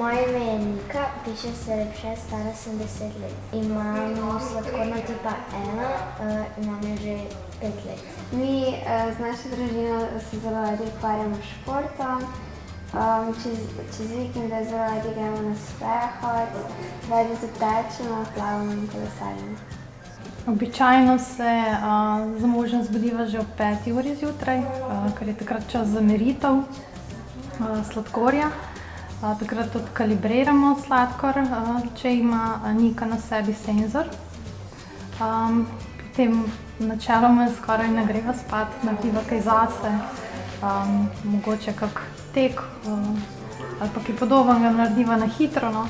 Moje ime je Nika, piše se Lepše, stara sem 10 let. Imam sladkorno tipa 1, imam jo že 5 let. Mi z našo družino se zelo radi ukvarjamo s športom. Čez vikende zelo radi gremo na sprehod, radi se tečemo, plavamo in kolesarimo. Običajno se z možem zbudiva že ob 5. uri zjutraj, ker je takrat čas za meritev sladkorja. Takrat odkalibriramo sladkor, če ima Nika na sebi senzor. Potem načeloma skoraj ne greva spat, narediva kaj zase, mogoče kak tek ali pa kaj podobnega narediva na hitro.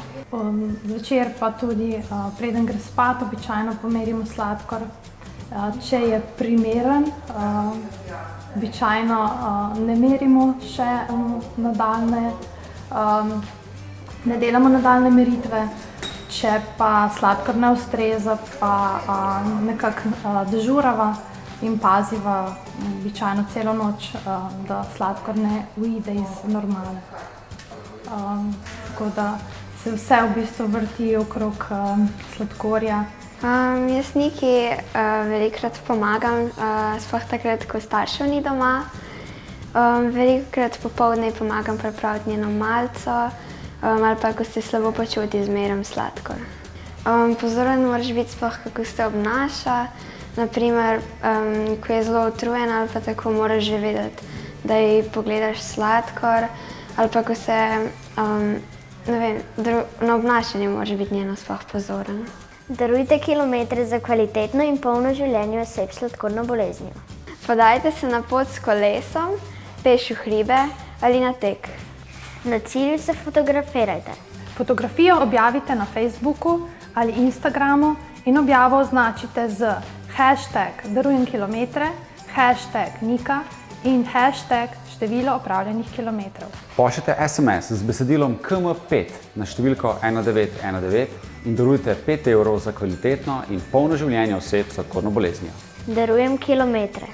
Zvečer pa tudi, preden gre spat, običajno pomerimo sladkor. Če je primeren, običajno ne merimo še nadaljne, ne delamo nadaljne meritve. Če pa sladkor ne ustreza, pa nekako dežurava in paziva običajno celo noč, da sladkor ne uide iz normale. Tako da se vse v bistvu vrti okrog sladkorja. Jaz Niki velikokrat pomagam, sploh takrat, ko staršev ni doma. Velikokrat popoldne pomagam pripraviti njeno malico, ali pa, ko se slabo počuti, zmerim sladkor. Pozoren moraš biti sploh, kako se obnaša. Naprimer, ko je zelo utrujena ali pa tako, moraš že vedeti, da ji pogledaš sladkor, ali pa ko se, ne vem, na obnašanje moraš biti njeno sploh pozoren. Darujte kilometre za kvalitetno in polno življenje oseb s sladkorno boleznijo. Podajte se na pot s kolesom, peš v hribe ali na tek. Na cilju se fotografirajte. Fotografijo objavite na Facebooku ali Instagramu in objavo označite z #darujemkilometre, #Nika in #število opravljenih kilometrov. Pošljite SMS z besedilom KM5 na številko 1919 in darujte 5 € za kvalitetno in polno življenje oseb s sladkorno boleznijo. Darujem kilometre.